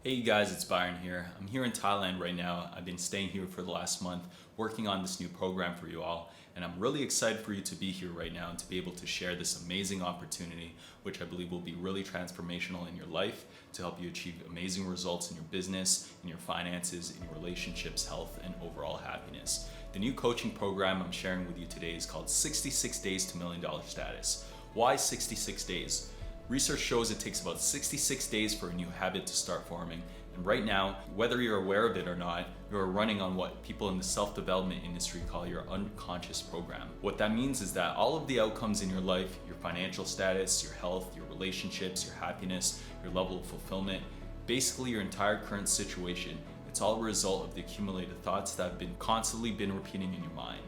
Hey you guys, it's Byron here. I'm here in Thailand right now. I've been staying here for the last month working on this new program for you all, and I'm really excited for you to be here right now and to be able to share this amazing opportunity, which I believe will be really transformational in your life to help you achieve amazing results in your business, in your finances, in your relationships, health, and overall happiness. The new coaching program I'm sharing with you today is called 66 Days to $1 Million Status. Why 66 days? Research shows it takes about 66 days for a new habit to start forming. And right now, whether you're aware of it or not, you're running on what people in the self-development industry call your unconscious program. What that means is that all of the outcomes in your life, your financial status, your health, your relationships, your happiness, your level of fulfillment, basically your entire current situation, it's all a result of the accumulated thoughts that have been constantly repeating in your mind.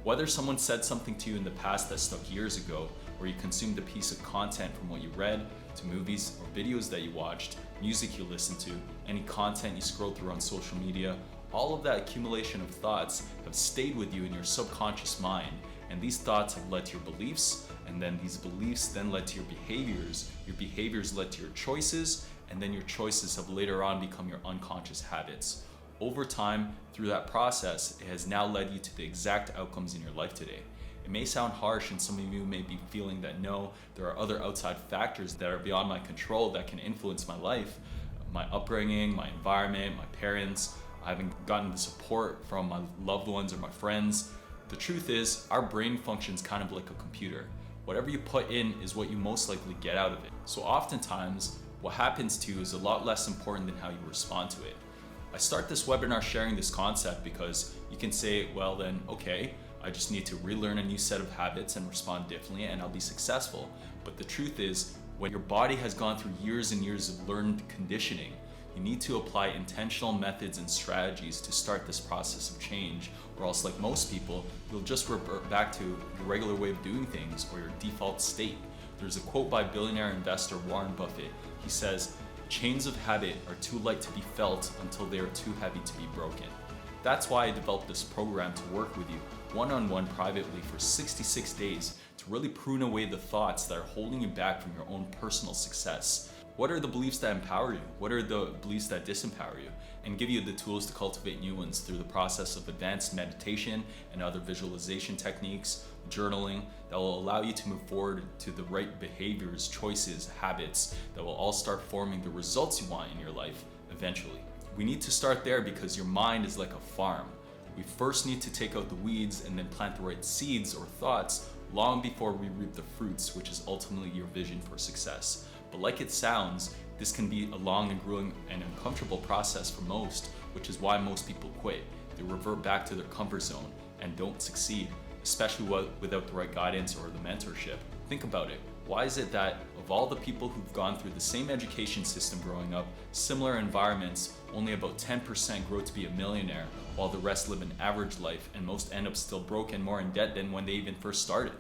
Whether someone said something to you in the past that stuck years ago, or you consumed a piece of content from what you read, to movies or videos that you watched, music you listened to, any content you scrolled through on social media, all of that accumulation of thoughts have stayed with you in your subconscious mind, and these thoughts have led to your beliefs, and then these beliefs then led to your behaviors led to your choices, and then your choices have later on become your unconscious habits. Over time, through that process, it has now led you to the exact outcomes in your life today. It may sound harsh, and some of you may be feeling that no, there are other outside factors that are beyond my control that can influence my life, my upbringing, my environment, my parents. I haven't gotten the support from my loved ones or my friends. The truth is, our brain functions kind of like a computer. Whatever you put in is what you most likely get out of it. So oftentimes, what happens to you is a lot less important than how you respond to it. I start this webinar sharing this concept because you can say, well then, okay, I just need to relearn a new set of habits and respond differently and I'll be successful. But the truth is, when your body has gone through years and years of learned conditioning, you need to apply intentional methods and strategies to start this process of change, or else like most people, you'll just revert back to your regular way of doing things or your default state. There's a quote by billionaire investor Warren Buffett. He says, "Chains of habit are too light to be felt until they are too heavy to be broken." That's why I developed this program to work with you one-on-one privately for 66 days to really prune away the thoughts that are holding you back from your own personal success. What are the beliefs that empower you? What are the beliefs that disempower you? And give you the tools to cultivate new ones through the process of advanced meditation and other visualization techniques, journaling, that will allow you to move forward to the right behaviors, choices, habits that will all start forming the results you want in your life eventually. We need to start there because your mind is like a farm. We first need to take out the weeds and then plant the right seeds or thoughts long before we reap the fruits, which is ultimately your vision for success. But like it sounds, this can be a long and grueling and uncomfortable process for most, which is why most people quit. They revert back to their comfort zone and don't succeed, especially without the right guidance or the mentorship. Think about it. Why is it that of all the people who've gone through the same education system growing up, similar environments, only about 10% grow to be a millionaire, while the rest live an average life and most end up still broke and more in debt than when they even first started?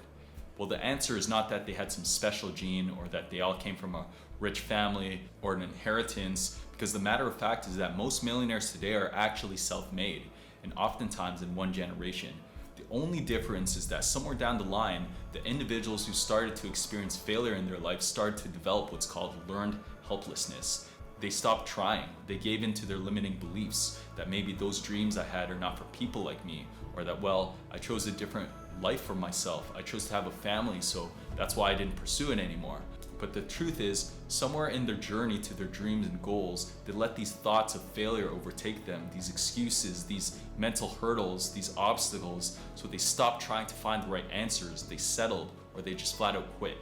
Well, the answer is not that they had some special gene or that they all came from a rich family or an inheritance, because the matter of fact is that most millionaires today are actually self-made, and oftentimes in one generation. The only difference is that somewhere down the line, the individuals who started to experience failure in their life started to develop what's called learned helplessness. They stopped trying. They gave in to their limiting beliefs that maybe those dreams I had are not for people like me, or that, well, I chose a different life for myself. I chose to have a family, so that's why I didn't pursue it anymore. But the truth is, somewhere in their journey to their dreams and goals, they let these thoughts of failure overtake them, these excuses, these mental hurdles, these obstacles, so they stopped trying to find the right answers, they settled, or they just flat out quit.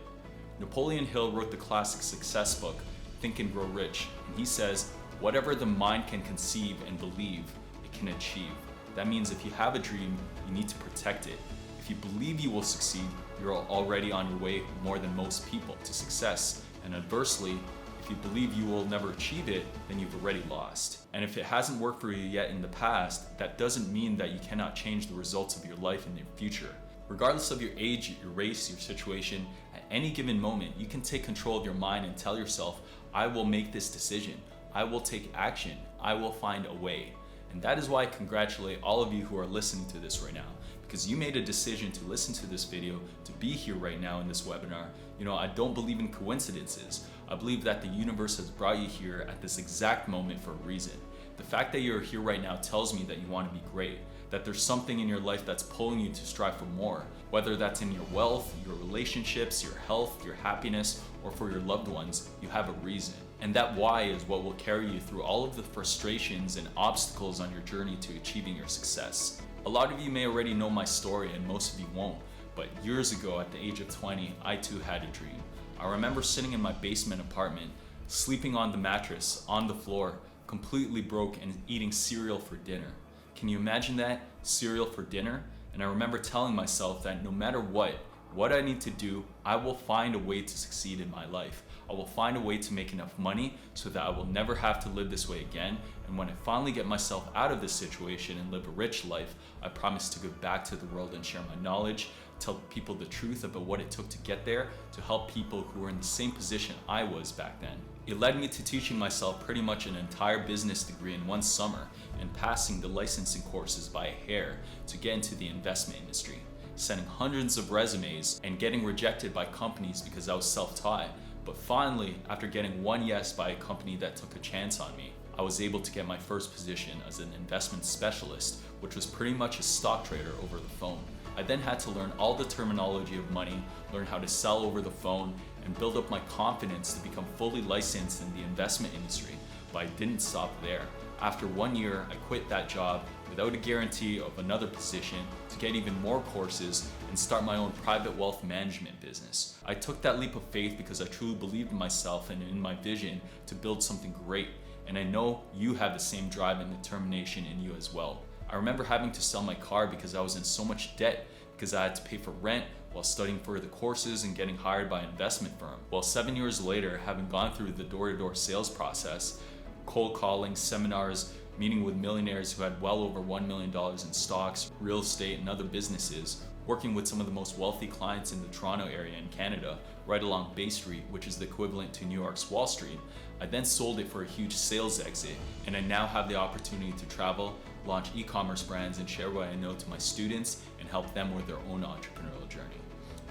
Napoleon Hill wrote the classic success book, Think and Grow Rich, and he says, whatever the mind can conceive and believe, it can achieve. That means if you have a dream, you need to protect it. If you believe you will succeed, you're already on your way more than most people to success. And adversely, if you believe you will never achieve it, then you've already lost. And if it hasn't worked for you yet in the past, that doesn't mean that you cannot change the results of your life in the future. Regardless of your age, your race, your situation, at any given moment, you can take control of your mind and tell yourself, I will make this decision. I will take action. I will find a way. And that is why I congratulate all of you who are listening to this right now, because you made a decision to listen to this video, to be here right now in this webinar. I don't believe in coincidences. I believe that the universe has brought you here at this exact moment for a reason. The fact that you're here right now tells me that you want to be great, that there's something in your life that's pulling you to strive for more, whether that's in your wealth, your relationships, your health, your happiness, or for your loved ones. You have a reason. And that why is what will carry you through all of the frustrations and obstacles on your journey to achieving your success. A lot of you may already know my story and most of you won't, but years ago at the age of 20, I too had a dream. I remember sitting in my basement apartment, sleeping on the mattress, on the floor, completely broke, and eating cereal for dinner. Can you imagine that? Cereal for dinner? And I remember telling myself that no matter what I need to do, I will find a way to succeed in my life. I will find a way to make enough money so that I will never have to live this way again. And when I finally get myself out of this situation and live a rich life, I promise to give back to the world and share my knowledge, tell people the truth about what it took to get there, to help people who were in the same position I was back then. It led me to teaching myself pretty much an entire business degree in one summer and passing the licensing courses by a hair to get into the investment industry, sending hundreds of resumes and getting rejected by companies because I was self-taught. But finally, after getting one yes by a company that took a chance on me, I was able to get my first position as an investment specialist, which was pretty much a stock trader over the phone. I then had to learn all the terminology of money, learn how to sell over the phone, and build up my confidence to become fully licensed in the investment industry. But I didn't stop there. After 1 year, I quit that job without a guarantee of another position to get even more courses and start my own private wealth management business. I took that leap of faith because I truly believed in myself and in my vision to build something great. And I know you have the same drive and determination in you as well. I remember having to sell my car because I was in so much debt because I had to pay for rent while studying for the courses and getting hired by an investment firm. Well, 7 years later, having gone through the door-to-door sales process, cold calling, seminars, meeting with millionaires who had well over $1 million in stocks, real estate, and other businesses, working with some of the most wealthy clients in the Toronto area in Canada, right along Bay Street, which is the equivalent to New York's Wall Street. I then sold it for a huge sales exit, and I now have the opportunity to travel, launch e-commerce brands, and share what I know to my students and help them with their own entrepreneurial journey.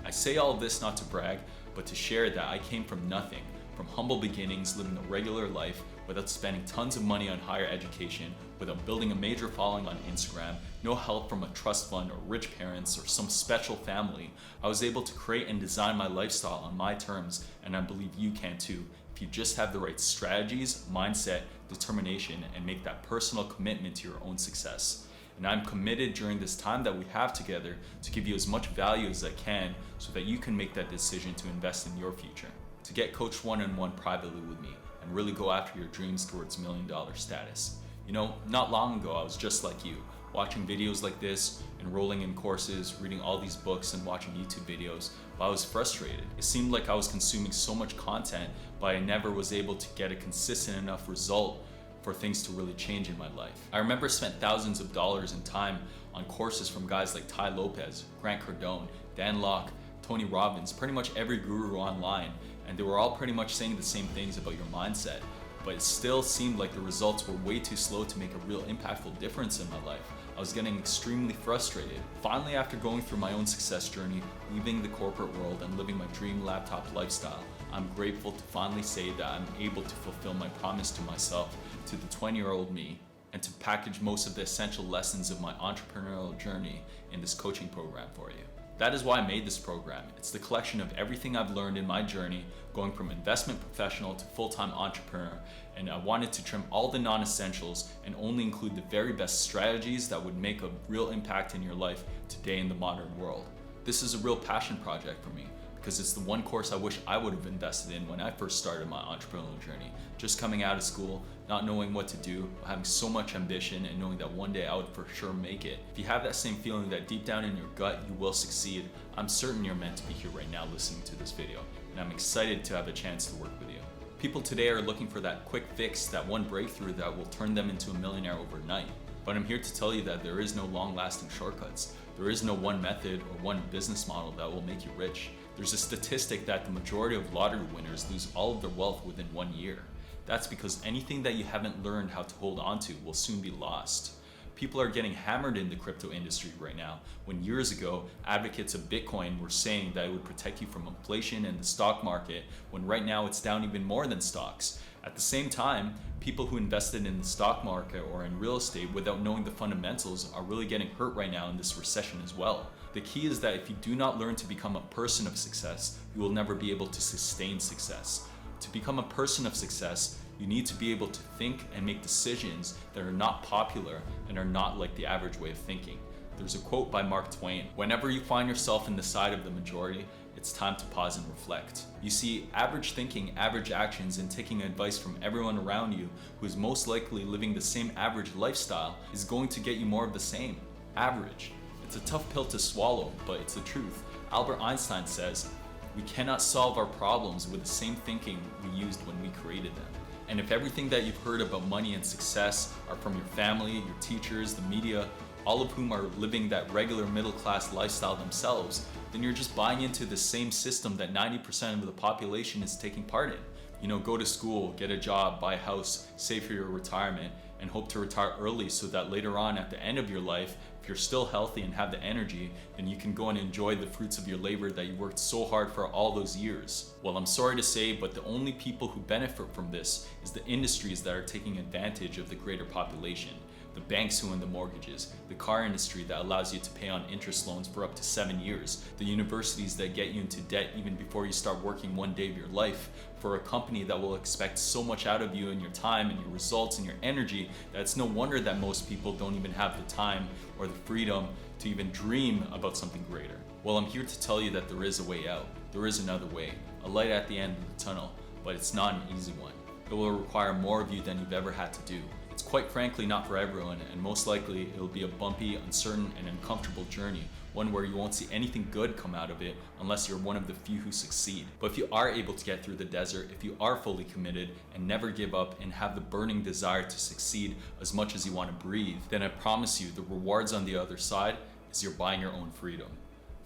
I say all of this not to brag, but to share that I came from nothing, from humble beginnings, living a regular life without spending tons of money on higher education, without building a major following on Instagram, no help from a trust fund or rich parents or some special family. I was able to create and design my lifestyle on my terms, and I believe you can too, if you just have the right strategies, mindset, determination, and make that personal commitment to your own success. And I'm committed during this time that we have together to give you as much value as I can so that you can make that decision to invest in your future, to get coached one-on-one privately with me and really go after your dreams towards $1 million status. Not long ago, I was just like you, watching videos like this, enrolling in courses, reading all these books and watching YouTube videos, but I was frustrated. It seemed like I was consuming so much content, but I never was able to get a consistent enough result for things to really change in my life. I remember spent thousands of dollars in time on courses from guys like Ty Lopez, Grant Cardone, Dan Lok, Tony Robbins, pretty much every guru online, and they were all pretty much saying the same things about your mindset, but it still seemed like the results were way too slow to make a real impactful difference in my life. I was getting extremely frustrated. Finally, after going through my own success journey, leaving the corporate world and living my dream laptop lifestyle, I'm grateful to finally say that I'm able to fulfill my promise to myself, to the 20-year-old me, and to package most of the essential lessons of my entrepreneurial journey in this coaching program for you. That is why I made this program. It's the collection of everything I've learned in my journey, going from investment professional to full-time entrepreneur, and I wanted to trim all the non-essentials and only include the very best strategies that would make a real impact in your life today in the modern world. This is a real passion project for me, because it's the one course I wish I would have invested in when I first started my entrepreneurial journey. Just coming out of school, not knowing what to do, having so much ambition and knowing that one day I would for sure make it. If you have that same feeling that deep down in your gut you will succeed, I'm certain you're meant to be here right now listening to this video, and I'm excited to have a chance to work with you. People today are looking for that quick fix, that one breakthrough that will turn them into a millionaire overnight. But I'm here to tell you that there is no long-lasting shortcuts. There is no one method or one business model that will make you rich. There's a statistic that the majority of lottery winners lose all of their wealth within 1 year. That's because anything that you haven't learned how to hold on to will soon be lost. People are getting hammered in the crypto industry right now, when years ago, advocates of Bitcoin were saying that it would protect you from inflation and the stock market, when right now it's down even more than stocks. At the same time, people who invested in the stock market or in real estate without knowing the fundamentals are really getting hurt right now in this recession as well. The key is that if you do not learn to become a person of success, you will never be able to sustain success. To become a person of success, you need to be able to think and make decisions that are not popular and are not like the average way of thinking. There's a quote by Mark Twain: "Whenever you find yourself in the side of the majority, it's time to pause and reflect." You see, average thinking, average actions, and taking advice from everyone around you who is most likely living the same average lifestyle is going to get you more of the same. Average. It's a tough pill to swallow, but it's the truth. Albert Einstein says, "We cannot solve our problems with the same thinking we used when we created them." And if everything that you've heard about money and success are from your family, your teachers, the media, all of whom are living that regular middle class lifestyle themselves, then you're just buying into the same system that 90% of the population is taking part in. You know, go to school, get a job, buy a house, save for your retirement, and hope to retire early so that later on at the end of your life, if you're still healthy and have the energy, then you can go and enjoy the fruits of your labor that you worked so hard for all those years. Well, I'm sorry to say, but the only people who benefit from this is the industries that are taking advantage of the greater population. The banks who own the mortgages, the car industry that allows you to pay on interest loans for up to 7 years, the universities that get you into debt even before you start working one day of your life, for a company that will expect so much out of you and your time and your results and your energy that it's no wonder that most people don't even have the time or the freedom to even dream about something greater. Well, I'm here to tell you that there is a way out. There is another way, a light at the end of the tunnel, but it's not an easy one. It will require more of you than you've ever had to do. It's quite frankly not for everyone, and most likely it will be a bumpy, uncertain, and uncomfortable journey, one where you won't see anything good come out of it unless you're one of the few who succeed. But if you are able to get through the desert, if you are fully committed and never give up and have the burning desire to succeed as much as you want to breathe, then I promise you the rewards on the other side is you're buying your own freedom.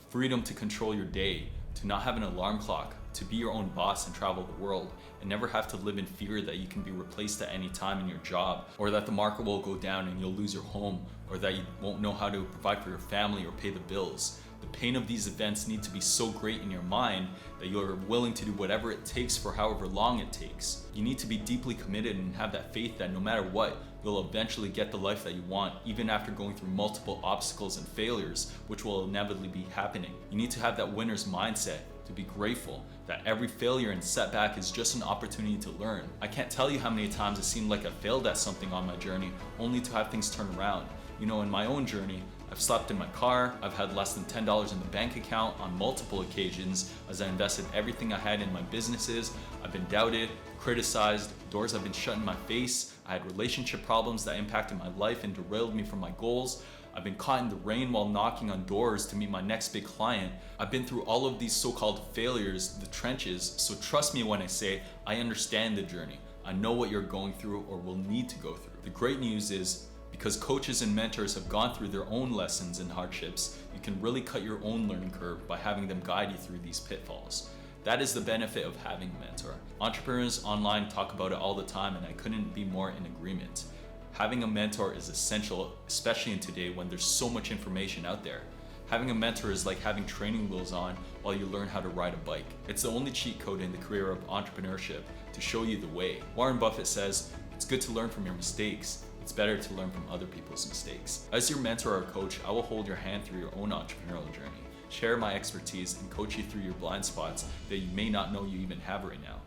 Freedom to control your day, to not have an alarm clock, to be your own boss and travel the world, and never have to live in fear that you can be replaced at any time in your job, or that the market will go down and you'll lose your home, or that you won't know how to provide for your family or pay the bills. The pain of these events need to be so great in your mind that you're willing to do whatever it takes for however long it takes. You need to be deeply committed and have that faith that no matter what, you'll eventually get the life that you want, even after going through multiple obstacles and failures, which will inevitably be happening. You need to have that winner's mindset, to be grateful that every failure and setback is just an opportunity to learn. I can't tell you how many times it seemed like I failed at something on my journey, only to have things turn around. You know, in my own journey, I've slept in my car, I've had less than $10 in the bank account on multiple occasions as I invested everything I had in my businesses. I've been doubted, criticized, doors have been shut in my face. I had relationship problems that impacted my life and derailed me from my goals. I've been caught in the rain while knocking on doors to meet my next big client. I've been through all of these so-called failures, the trenches, so trust me when I say I understand the journey. I know what you're going through or will need to go through. The great news is, because coaches and mentors have gone through their own lessons and hardships, you can really cut your own learning curve by having them guide you through these pitfalls. That is the benefit of having a mentor. Entrepreneurs online talk about it all the time, and I couldn't be more in agreement. Having a mentor is essential, especially in today when there's so much information out there. Having a mentor is like having training wheels on while you learn how to ride a bike. It's the only cheat code in the career of entrepreneurship to show you the way. Warren Buffett says, "It's good to learn from your mistakes. It's better to learn from other people's mistakes." As your mentor or coach, I will hold your hand through your own entrepreneurial journey, share my expertise, and coach you through your blind spots that you may not know you even have right now.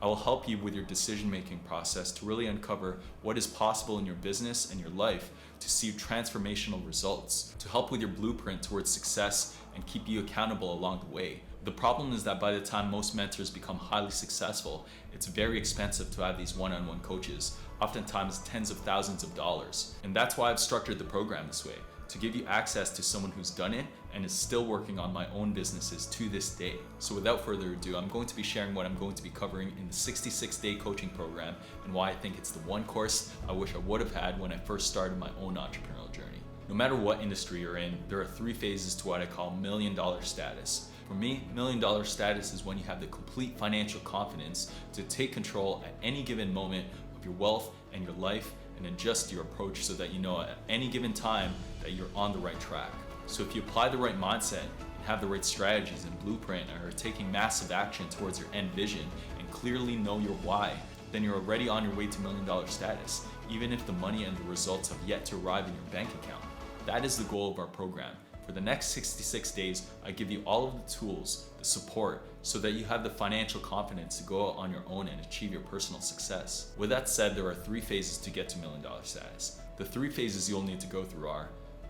I will help you with your decision-making process to really uncover what is possible in your business and your life to see transformational results, to help with your blueprint towards success and keep you accountable along the way. The problem is that by the time most mentors become highly successful, it's very expensive to have these one-on-one coaches, oftentimes tens of thousands of dollars. And that's why I've structured the program this way, to give you access to someone who's done it and is still working on my own businesses to this day. So without further ado, I'm going to be sharing what I'm going to be covering in the 66-day coaching program and why I think it's the one course I wish I would have had when I first started my own entrepreneurial journey. No matter what industry you're in, there are 3 phases to what I call $1 million status. For me, $1 million status is when you have the complete financial confidence to take control at any given moment of your wealth and your life and adjust your approach so that you know at any given time that you're on the right track. So if you apply the right mindset and have the right strategies and blueprint and are taking massive action towards your end vision and clearly know your why, then you're already on your way to $1 million status, even if the money and the results have yet to arrive in your bank account. That is the goal of our program. For the next 66 days, I give you all of the tools, the support, so that you have the financial confidence to go out on your own and achieve your personal success. With that said, there are 3 phases to get to $1 million status. The 3 phases you'll need to go through are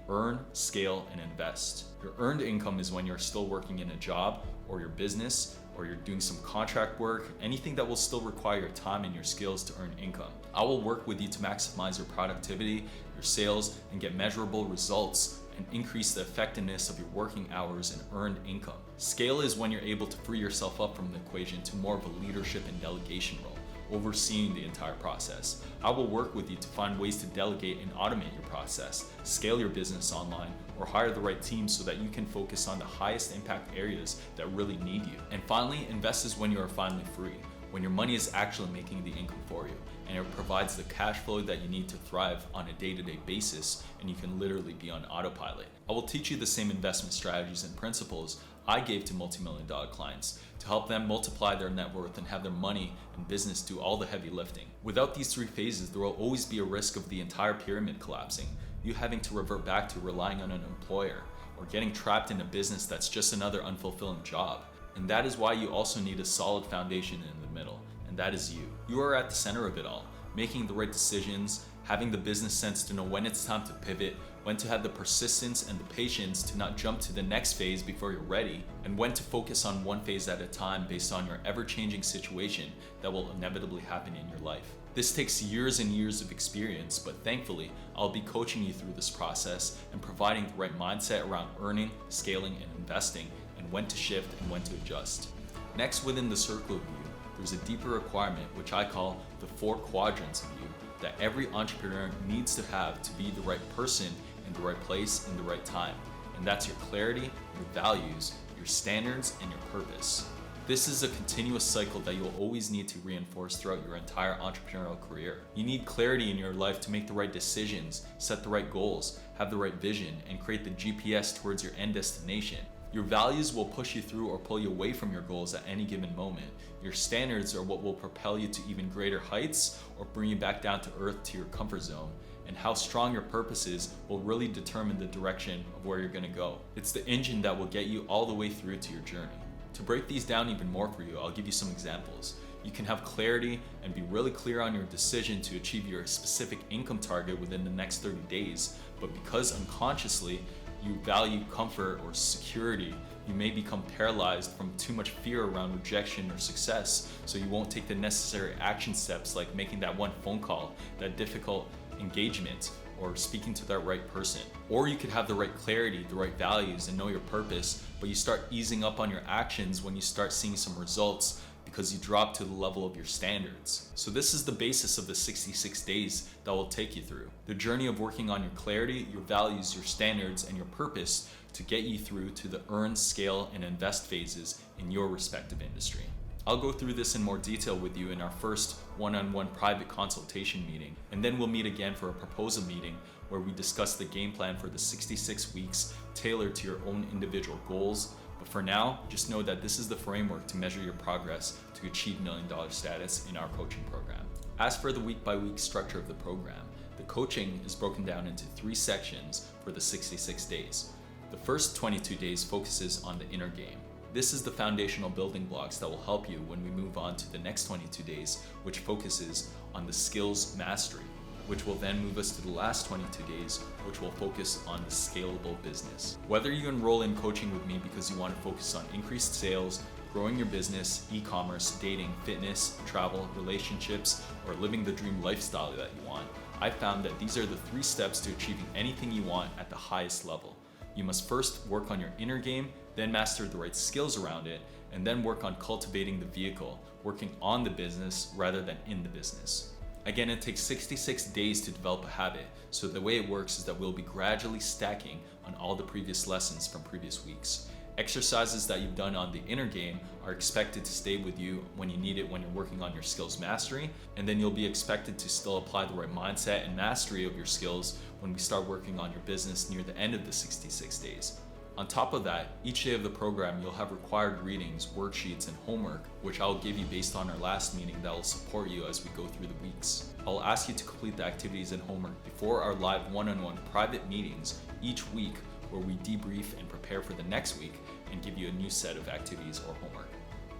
earn, scale, and invest. Your earned income is when you're still working in a job or your business, or you're doing some contract work, anything that will still require your time and your skills to earn income. I will work with you to maximize your productivity, your sales, and get measurable results and increase the effectiveness of your working hours and earned income. Scale is when you're able to free yourself up from the equation to more of a leadership and delegation role, overseeing the entire process. I will work with you to find ways to delegate and automate your process, scale your business online, or hire the right team so that you can focus on the highest impact areas that really need you. And finally, invest is when you are finally free, when your money is actually making the income for you, and it provides the cash flow that you need to thrive on a day-to-day basis, and you can literally be on autopilot. I will teach you the same investment strategies and principles I gave to multi-million dollar clients to help them multiply their net worth and have their money and business do all the heavy lifting. Without these 3 phases, there will always be a risk of the entire pyramid collapsing, you having to revert back to relying on an employer, or getting trapped in a business that's just another unfulfilling job. And that is why you also need a solid foundation in the middle, and that is you. You are at the center of it all, making the right decisions, having the business sense to know when it's time to pivot, when to have the persistence and the patience to not jump to the next phase before you're ready, and when to focus on one phase at a time based on your ever-changing situation that will inevitably happen in your life. This takes years and years of experience, but thankfully, I'll be coaching you through this process and providing the right mindset around earning, scaling, and investing, and when to shift and when to adjust. Next, within the circle of you, there's a deeper requirement, which I call the 4 quadrants of you, that every entrepreneur needs to have to be the right person in the right place in the right time. And that's your clarity, your values, your standards, and your purpose. This is a continuous cycle that you'll always need to reinforce throughout your entire entrepreneurial career. You need clarity in your life to make the right decisions, set the right goals, have the right vision, and create the GPS towards your end destination. Your values will push you through or pull you away from your goals at any given moment. Your standards are what will propel you to even greater heights or bring you back down to earth to your comfort zone. And how strong your purpose is will really determine the direction of where you're going to go. It's the engine that will get you all the way through to your journey. To break these down even more for you, I'll give you some examples. You can have clarity and be really clear on your decision to achieve your specific income target within the next 30 days, but because unconsciously you value comfort or security, you may become paralyzed from too much fear around rejection or success, so you won't take the necessary action steps like making that one phone call, that difficult engagement, or speaking to that right person. Or you could have the right clarity, the right values, and know your purpose, but you start easing up on your actions when you start seeing some results because you drop to the level of your standards. So this is the basis of the 66 days that will take you through. The journey of working on your clarity, your values, your standards, and your purpose to get you through to the earn, scale, and invest phases in your respective industry. I'll go through this in more detail with you in our first one-on-one private consultation meeting, and then we'll meet again for a proposal meeting where we discuss the game plan for the 66 weeks tailored to your own individual goals. But for now, just know that this is the framework to measure your progress to achieve $1 million status in our coaching program. As for the week-by-week structure of the program, the coaching is broken down into 3 sections for the 66 days. The first 22 days focuses on the inner game. This is the foundational building blocks that will help you when we move on to the next 22 days, which focuses on the skills mastery, which will then move us to the last 22 days, which will focus on the scalable business. Whether you enroll in coaching with me because you want to focus on increased sales, growing your business, e-commerce, dating, fitness, travel, relationships, or living the dream lifestyle that you want, I found that these are the 3 steps to achieving anything you want at the highest level. You must first work on your inner game, then master the right skills around it, and then work on cultivating the vehicle, working on the business rather than in the business. Again, it takes 66 days to develop a habit, so the way it works is that we'll be gradually stacking on all the previous lessons from previous weeks. Exercises that you've done on the inner game are expected to stay with you when you need it when you're working on your skills mastery, and then you'll be expected to still apply the right mindset and mastery of your skills when we start working on your business near the end of the 66 days. On top of that, each day of the program you'll have required readings, worksheets, and homework, which I'll give you based on our last meeting that will support you as we go through the weeks. I'll ask you to complete the activities and homework before our live one-on-one private meetings each week, where we debrief and prepare for the next week and give you a new set of activities or homework.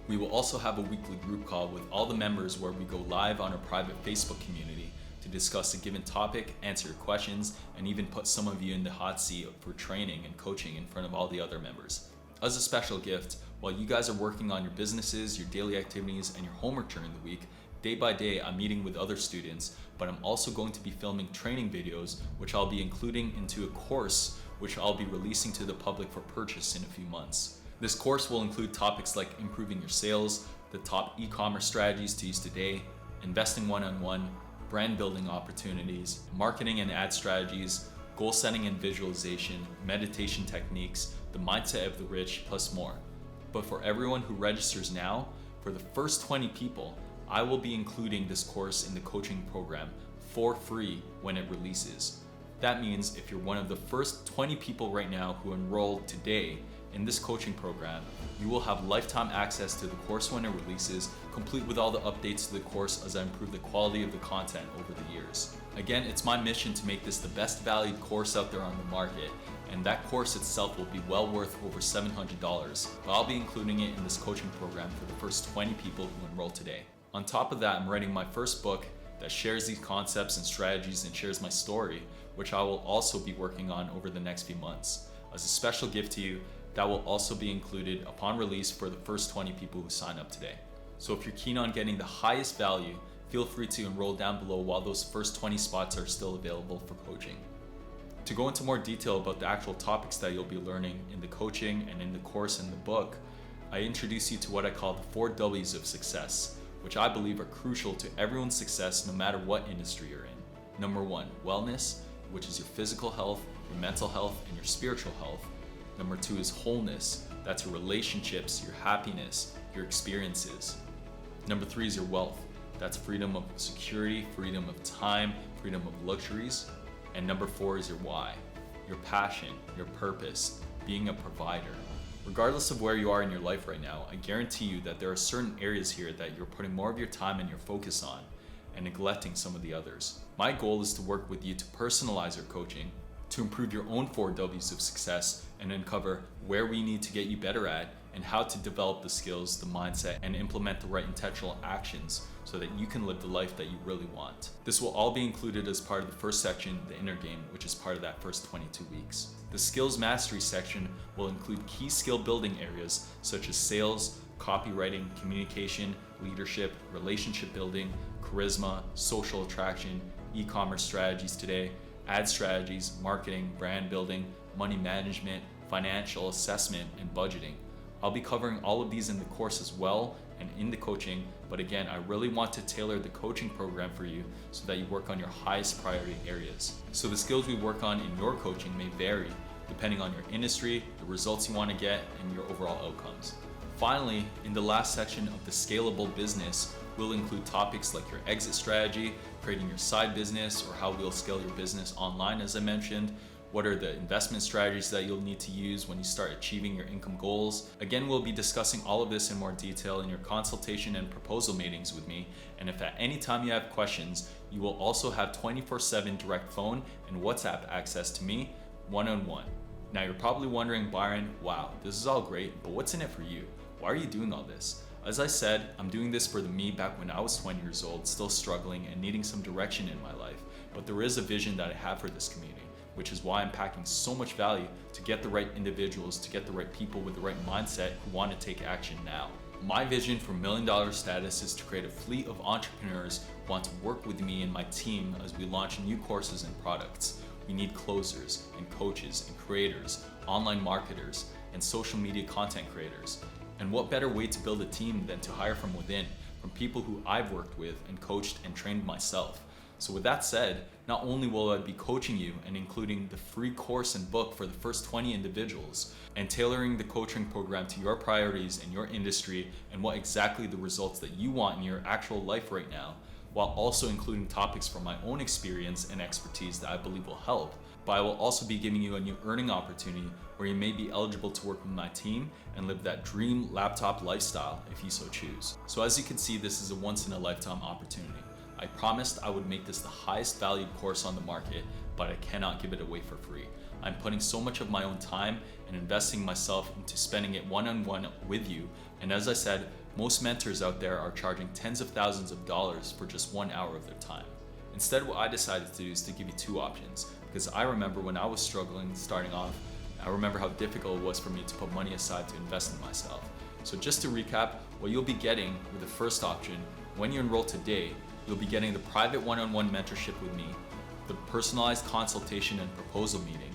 We will also have a weekly group call with all the members where we go live on our private Facebook community to discuss a given topic, answer your questions, and even put some of you in the hot seat for training and coaching in front of all the other members. As a special gift, while you guys are working on your businesses, your daily activities, and your homework during the week, day by day I'm meeting with other students, but I'm also going to be filming training videos, which I'll be including into a course which I'll be releasing to the public for purchase in a few months. This course will include topics like improving your sales, the top e-commerce strategies to use today, investing one-on-one, brand building opportunities, marketing and ad strategies, goal setting and visualization, meditation techniques, the mindset of the rich, plus more. But for everyone who registers now, for the first 20 people, I will be including this course in the coaching program for free when it releases. That means if you're one of the first 20 people right now who enrolled today in this coaching program, you will have lifetime access to the course when it releases, complete with all the updates to the course as I improve the quality of the content over the years. Again, it's my mission to make this the best valued course out there on the market, and that course itself will be well worth over $700, but I'll be including it in this coaching program for the first 20 people who enroll today. On top of that, I'm writing my first book that shares these concepts and strategies and shares my story, which I will also be working on over the next few months. As a special gift to you, that will also be included upon release for the first 20 people who sign up today. So if you're keen on getting the highest value, feel free to enroll down below while those first 20 spots are still available for coaching. To go into more detail about the actual topics that you'll be learning in the coaching and in the course and the book, I introduce you to what I call the 4 W's of success, which I believe are crucial to everyone's success no matter what industry you're in. Number 1, wellness, which is your physical health, your mental health, and your spiritual health. Number 2 is wholeness. That's your relationships, your happiness, your experiences. Number 3 is your wealth. That's freedom of security, freedom of time, freedom of luxuries. And number 4 is your why, your passion, your purpose, being a provider. Regardless of where you are in your life right now, I guarantee you that there are certain areas here that you're putting more of your time and your focus on and neglecting some of the others. My goal is to work with you to personalize your coaching, to improve your own 4 W's of success, and uncover where we need to get you better at and how to develop the skills, the mindset, and implement the right intentional actions so that you can live the life that you really want. This will all be included as part of the first section, the inner game, which is part of that first 22 weeks. The skills mastery section will include key skill building areas such as sales, copywriting, communication, leadership, relationship building, charisma, social attraction, e-commerce strategies today, ad strategies, marketing, brand building, money management, financial assessment, and budgeting. I'll be covering all of these in the course as well and in the coaching, but again, I really want to tailor the coaching program for you so that you work on your highest priority areas. So the skills we work on in your coaching may vary depending on your industry, the results you want to get, and your overall outcomes. Finally, in the last section of the scalable business, we'll include topics like your exit strategy, creating your side business, or how we'll scale your business online, as I mentioned. What are the investment strategies that you'll need to use when you start achieving your income goals? Again, we'll be discussing all of this in more detail in your consultation and proposal meetings with me. And if at any time you have questions, you will also have 24/7 direct phone and WhatsApp access to me one-on-one. Now you're probably wondering, Byron, wow, this is all great, but what's in it for you? Why are you doing all this? As I said, I'm doing this for the me back when I was 20 years old, still struggling and needing some direction in my life. But there is a vision that I have for this community, which is why I'm packing so much value to get the right individuals, to get the right people with the right mindset who want to take action now. My vision for $1 million status is to create a fleet of entrepreneurs who want to work with me and my team as we launch new courses and products. We need closers and coaches and creators, online marketers, and social media content creators. And what better way to build a team than to hire from within, from people who I've worked with and coached and trained myself. So with that said, not only will I be coaching you and including the free course and book for the first 20 individuals and tailoring the coaching program to your priorities and your industry and what exactly the results that you want in your actual life right now, while also including topics from my own experience and expertise that I believe will help. But I will also be giving you a new earning opportunity where you may be eligible to work with my team and live that dream laptop lifestyle if you so choose. So as you can see, this is a once in a lifetime opportunity. I promised I would make this the highest valued course on the market, but I cannot give it away for free. I'm putting so much of my own time and investing myself into spending it one-on-one with you. And as I said, most mentors out there are charging tens of thousands of dollars for just 1 hour of their time. Instead, what I decided to do is to give you two options, because I remember when I was struggling starting off, I remember how difficult it was for me to put money aside to invest in myself. So just to recap, what you'll be getting with the first option, when you enroll today, you'll be getting the private one-on-one mentorship with me, the personalized consultation and proposal meeting,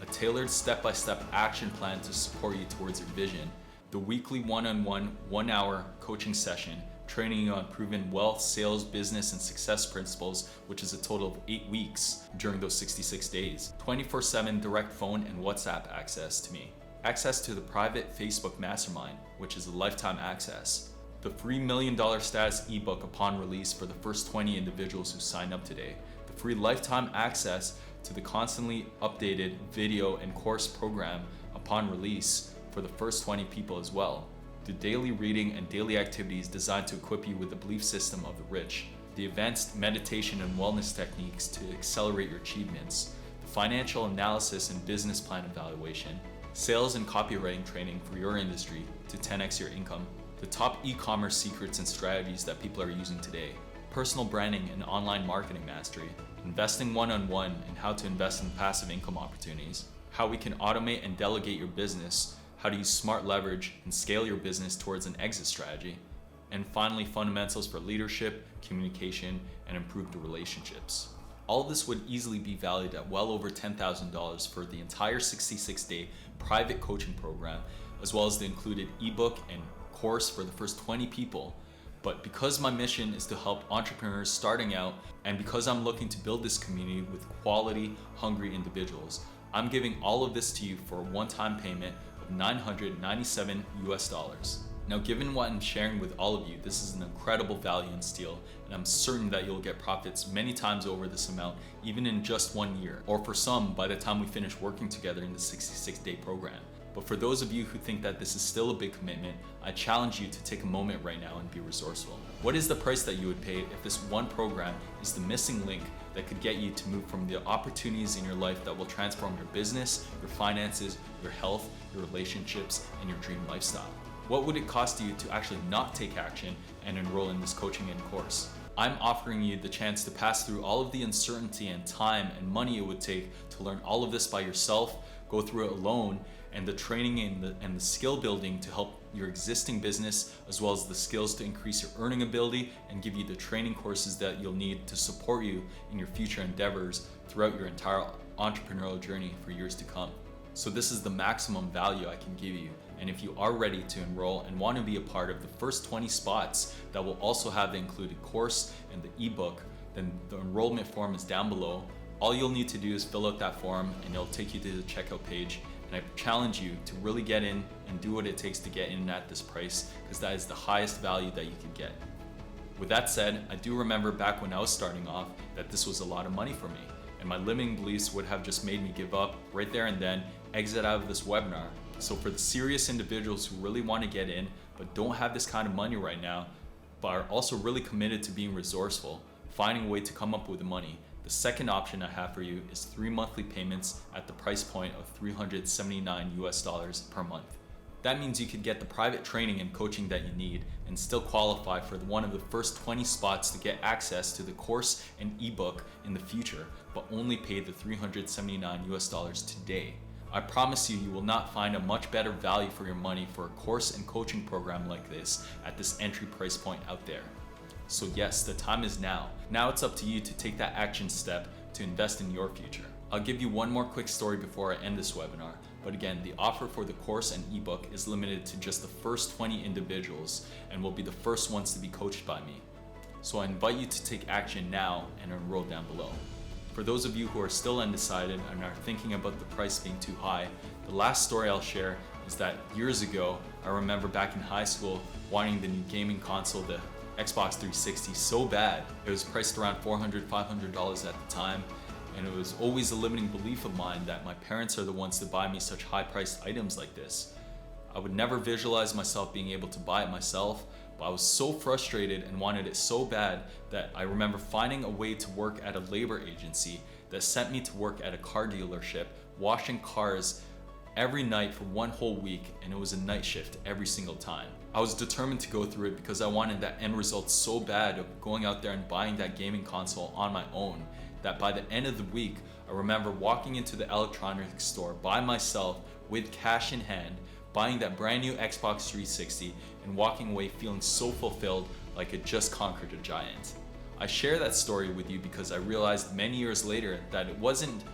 a tailored step-by-step action plan to support you towards your vision, the weekly one-on-one 1 hour coaching session, training you on proven wealth, sales, business, and success principles, which is a total of 8 weeks during those 66 days, 24/7 direct phone and WhatsApp access to me, access to the private Facebook mastermind, which is a lifetime access, the free $1 Million Status ebook upon release for the first 20 individuals who sign up today, the free lifetime access to the constantly updated video and course program upon release for the first 20 people as well, the daily reading and daily activities designed to equip you with the belief system of the rich, the advanced meditation and wellness techniques to accelerate your achievements, the financial analysis and business plan evaluation, sales and copywriting training for your industry to 10x your income, the top e-commerce secrets and strategies that people are using today, personal branding and online marketing mastery, investing one-on-one and how to invest in passive income opportunities, how we can automate and delegate your business, how to use smart leverage and scale your business towards an exit strategy, and finally, fundamentals for leadership, communication, and improved relationships. All of this would easily be valued at well over $10,000 for the entire 66-day private coaching program, as well as the included ebook and course for the first 20 people. But because my mission is to help entrepreneurs starting out, and because I'm looking to build this community with quality, hungry individuals, I'm giving all of this to you for a one-time payment of $997. Now, given what I'm sharing with all of you, this is an incredible value and steal, and I'm certain that you'll get profits many times over this amount, even in just 1 year, or for some, by the time we finish working together in the 66-day program. But for those of you who think that this is still a big commitment, I challenge you to take a moment right now and be resourceful. What is the price that you would pay if this one program is the missing link that could get you to move from the opportunities in your life that will transform your business, your finances, your health, your relationships, and your dream lifestyle? What would it cost you to actually not take action and enroll in this coaching and course? I'm offering you the chance to pass through all of the uncertainty and time and money it would take to learn all of this by yourself, go through it alone, and the training and the skill building to help your existing business, as well as the skills to increase your earning ability and give you the training courses that you'll need to support you in your future endeavors throughout your entire entrepreneurial journey for years to come. So this is the maximum value I can give you. And if you are ready to enroll and want to be a part of the first 20 spots that will also have the included course and the ebook, then the enrollment form is down below. All you'll need to do is fill out that form and it'll take you to the checkout page. And I challenge you to really get in and do what it takes to get in at this price, because that is the highest value that you can get. With that said, I do remember back when I was starting off that this was a lot of money for me, and my limiting beliefs would have just made me give up right there and then, exit out of this webinar. So for the serious individuals who really want to get in but don't have this kind of money right now, but are also really committed to being resourceful, finding a way to come up with the money, the second option I have for you is 3 monthly payments at the price point of $379 per month. That means you could get the private training and coaching that you need and still qualify for one of the first 20 spots to get access to the course and ebook in the future, but only pay the $379 today. I promise you, you will not find a much better value for your money for a course and coaching program like this at this entry price point out there. So yes, the time is now. Now it's up to you to take that action step to invest in your future. I'll give you one more quick story before I end this webinar. But again, the offer for the course and ebook is limited to just the first 20 individuals and will be the first ones to be coached by me. So I invite you to take action now and enroll down below. For those of you who are still undecided and are thinking about the price being too high, the last story I'll share is that years ago, I remember back in high school wanting the new gaming console, the Xbox 360, so bad. It was priced around $400, $500 at the time, and it was always a limiting belief of mine that my parents are the ones to buy me such high-priced items like this. I would never visualize myself being able to buy it myself, but I was so frustrated and wanted it so bad that I remember finding a way to work at a labor agency that sent me to work at a car dealership, washing cars every night for one whole week, and it was a night shift every single time. I was determined to go through it because I wanted that end result so bad of going out there and buying that gaming console on my own, that by the end of the week, I remember walking into the electronics store by myself with cash in hand, buying that brand new Xbox 360 and walking away feeling so fulfilled, like I just conquered a giant. I share that story with you because I realized many years later that it wasn't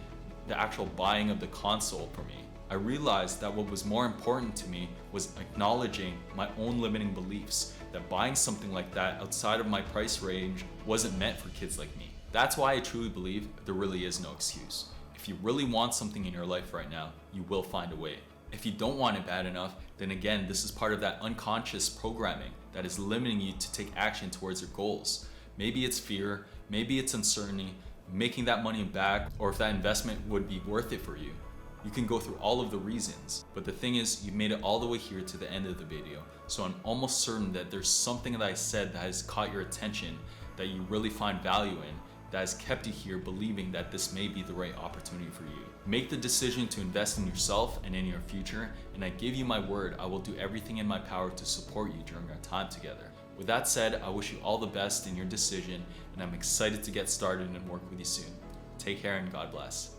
the actual buying of the console for me. I realized that what was more important to me was acknowledging my own limiting beliefs, that buying something like that outside of my price range wasn't meant for kids like me. That's why I truly believe there really is no excuse. If you really want something in your life right now, you will find a way. If you don't want it bad enough, then again, this is part of that unconscious programming that is limiting you to take action towards your goals. Maybe it's fear, maybe it's uncertainty, making that money back, or if that investment would be worth it for you. You can go through all of the reasons, but the thing is, you made it all the way here to the end of the video, so I'm almost certain that there's something that I said that has caught your attention, that you really find value in, that has kept you here believing that this may be the right opportunity for you. Make the decision to invest in yourself and in your future, and I give you my word, I will do everything in my power to support you during our time together. With that said, I wish you all the best in your decision, and I'm excited to get started and work with you soon. Take care and God bless.